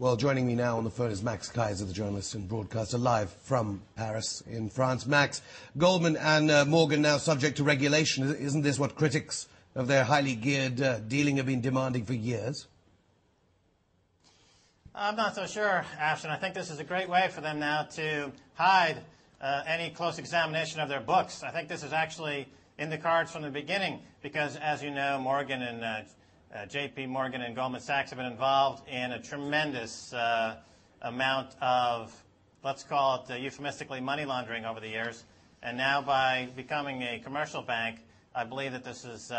Well, joining me now on the phone is Max Kaiser, the journalist and broadcaster, live from Paris in France. Max, Goldman and Morgan now subject to regulation. Isn't this what critics of their highly geared dealing have been demanding for years? I'm not so sure, Ashton. I think this is a great way for them now to hide any close examination of their books. I think this is actually in the cards from the beginning because, as you know, Morgan and J.P. Morgan and Goldman Sachs have been involved in a tremendous amount of, let's call it euphemistically, money laundering over the years. And now by becoming a commercial bank, I believe that this is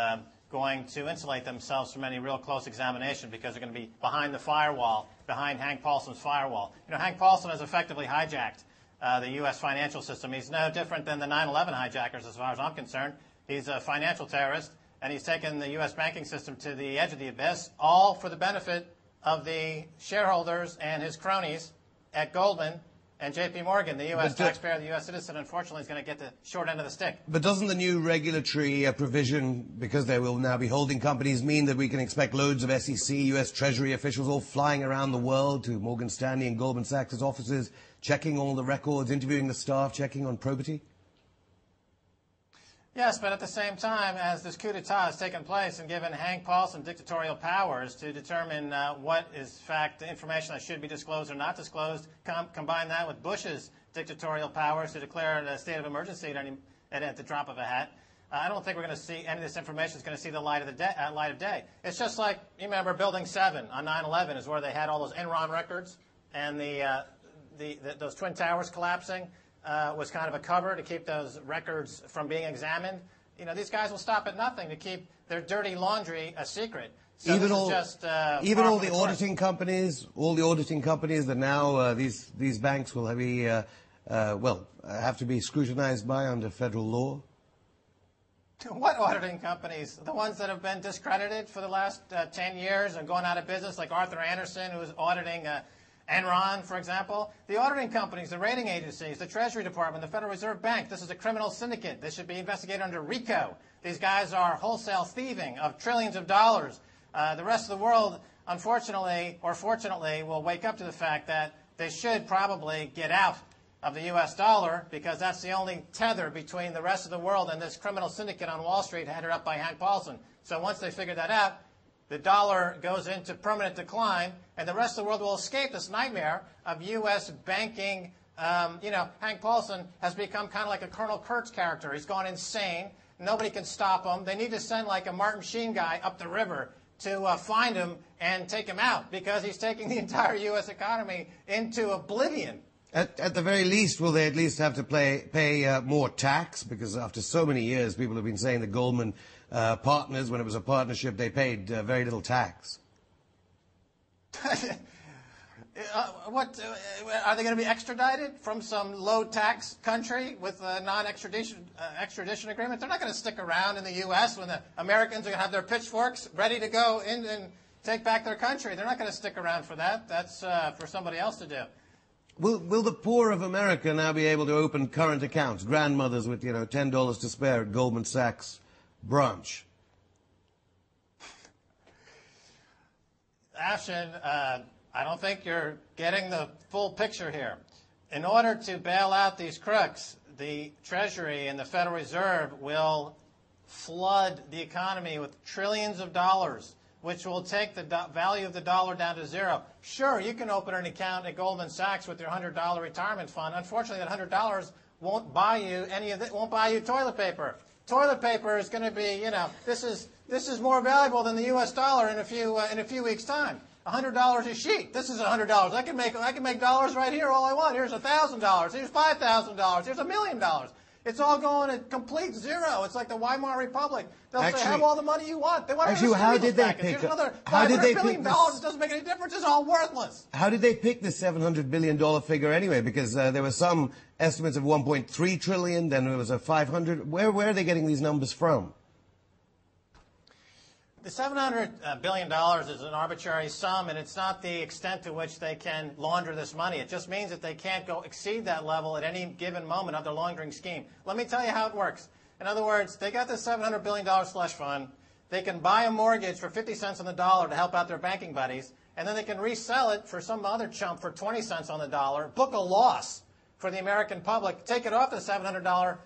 going to insulate themselves from any real close examination because they're going to be behind the firewall, behind Hank Paulson's firewall. You know, Hank Paulson has effectively hijacked the U.S. financial system. He's no different than the 9/11 hijackers as far as I'm concerned. He's a financial terrorist. And he's taken the U.S. banking system to the edge of the abyss, all for the benefit of the shareholders and his cronies at Goldman and J.P. Morgan. The U.S. taxpayer, the U.S. citizen, unfortunately, is going to get the short end of the stick. But doesn't the new regulatory provision, because they will now be holding companies, mean that we can expect loads of SEC, U.S. Treasury officials all flying around the world to Morgan Stanley and Goldman Sachs' offices, checking all the records, interviewing the staff, checking on probity? Yes, but at the same time, as this coup d'etat has taken place and given Hank Paulson dictatorial powers to determine what is, in fact, the information that should be disclosed or not disclosed, combine that with Bush's dictatorial powers to declare a state of emergency at the drop of a hat, I don't think we're going to see any of this information is going to see the light of day. It's just like, you remember Building 7 on 9/11 is where they had all those Enron records and those Twin Towers collapsing. Was kind of a cover to keep those records from being examined. You know, these guys will stop at nothing to keep their dirty laundry a secret. So even all the auditing companies, that now these banks will have to be scrutinized by under federal law. What auditing companies? The ones that have been discredited for the last 10 years and gone out of business, like Arthur Andersen, who was auditing Enron, for example. The auditing companies, the rating agencies, the Treasury Department, the Federal Reserve Bank, this is a criminal syndicate. This should be investigated under RICO. These guys are wholesale thieving of trillions of dollars. The rest of the world, unfortunately or fortunately, will wake up to the fact that they should probably get out of the U.S. dollar because that's the only tether between the rest of the world and this criminal syndicate on Wall Street headed up by Hank Paulson. So once they figure that out, the dollar goes into permanent decline, and the rest of the world will escape this nightmare of U.S. banking. Hank Paulson has become kind of like a Colonel Kurtz character. He's gone insane. Nobody can stop him. They need to send like a Martin Sheen guy up the river to find him and take him out because he's taking the entire U.S. economy into oblivion. At the very least, will they at least have to pay more tax? Because after so many years, people have been saying the Goldman partners, when it was a partnership, they paid very little tax. Are they going to be extradited from some low-tax country with a non-extradition agreement? They're not going to stick around in the U.S. when the Americans are going to have their pitchforks ready to go in and take back their country. They're not going to stick around for that. That's for somebody else to do. Will the poor of America now be able to open current accounts? Grandmothers with, $10 to spare at Goldman Sachs branch. Ashton, I don't think you're getting the full picture here. In order to bail out these crooks, the Treasury and the Federal Reserve will flood the economy with trillions of dollars, which will take the value of the dollar down to zero. Sure, you can open an account at Goldman Sachs with your $100 retirement fund. Unfortunately, that $100 won't buy you won't buy you toilet paper. Toilet paper is going to be, this is more valuable than the U.S. dollar in a few weeks' time. $100 a sheet. This is $100. I can make dollars right here all I want. Here's $1,000. Here's $5,000. Here's $1 million. It's all going at complete zero. It's like the Weimar Republic. They'll say, have all the money you want. They want how did they pick Here's another $500 billion. It doesn't make any difference. It's all worthless. How did they pick the $700 billion figure anyway? Because there were some estimates of $1.3 trillion, then there was a 500. Where are they getting these numbers from? The $700 billion is an arbitrary sum, and it's not the extent to which they can launder this money. It just means that they can't go exceed that level at any given moment of their laundering scheme. Let me tell you how it works. In other words, they got this $700 billion slush fund. They can buy a mortgage for 50 cents on the dollar to help out their banking buddies, and then they can resell it for some other chump for 20 cents on the dollar, book a loss for the American public, take it off the $700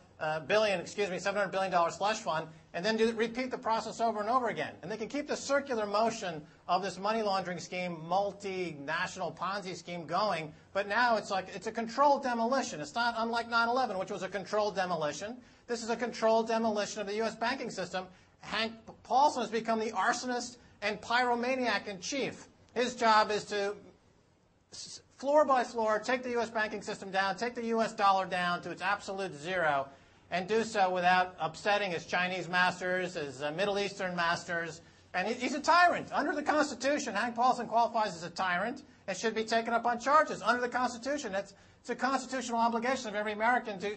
billion slush fund, and then repeat the process over and over again. And they can keep the circular motion of this money laundering scheme, multinational Ponzi scheme going, but now it's a controlled demolition. It's not unlike 9/11, which was a controlled demolition. This is a controlled demolition of the U.S. banking system. Hank Paulson has become the arsonist and pyromaniac in chief. His job is to, floor by floor, take the U.S. banking system down, take the U.S. dollar down to its absolute zero, and do so without upsetting his Chinese masters, his Middle Eastern masters. And he's a tyrant. Under the Constitution, Hank Paulson qualifies as a tyrant and should be taken up on charges. Under the Constitution, it's a constitutional obligation of every American to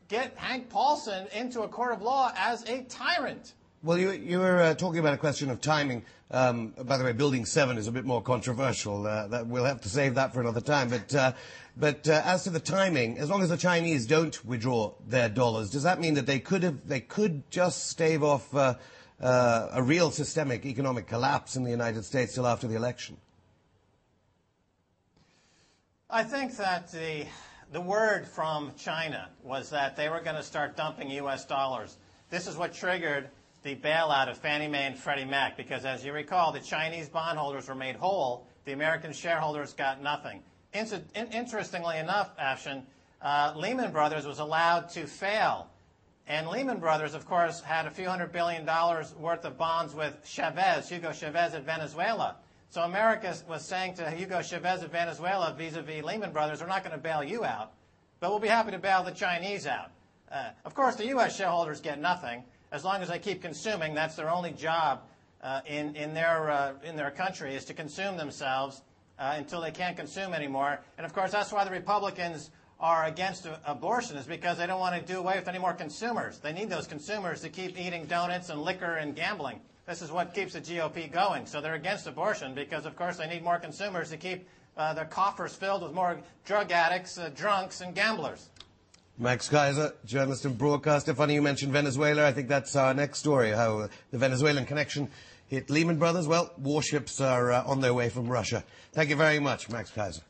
get Hank Paulson into a court of law as a tyrant. Well, you were talking about a question of timing. By the way, Building 7 is a bit more controversial. We'll have to save that for another time. But as to the timing, as long as the Chinese don't withdraw their dollars, does that mean that they could just stave off a real systemic economic collapse in the United States till after the election? I think that the word from China was that they were going to start dumping U.S. dollars. This is what triggered the bailout of Fannie Mae and Freddie Mac, because as you recall, the Chinese bondholders were made whole. The American shareholders got nothing. Interestingly enough, Afshin, Lehman Brothers was allowed to fail. And Lehman Brothers, of course, had a few $100 billion worth of bonds with Hugo Chavez at Venezuela. So America was saying to Hugo Chavez at Venezuela vis-a-vis Lehman Brothers, we're not going to bail you out, but we'll be happy to bail the Chinese out. Of course, the U.S. shareholders get nothing. As long as they keep consuming, that's their only job in their country, is to consume themselves until they can't consume anymore. And of course, that's why the Republicans are against abortion, is because they don't want to do away with any more consumers. They need those consumers to keep eating donuts and liquor and gambling. This is what keeps the GOP going. So they're against abortion because, of course, they need more consumers to keep their coffers filled with more drug addicts, drunks, and gamblers. Max Kaiser, journalist and broadcaster. Funny you mentioned Venezuela. I think that's our next story, how the Venezuelan connection hit Lehman Brothers. Well, warships are on their way from Russia. Thank you very much, Max Kaiser.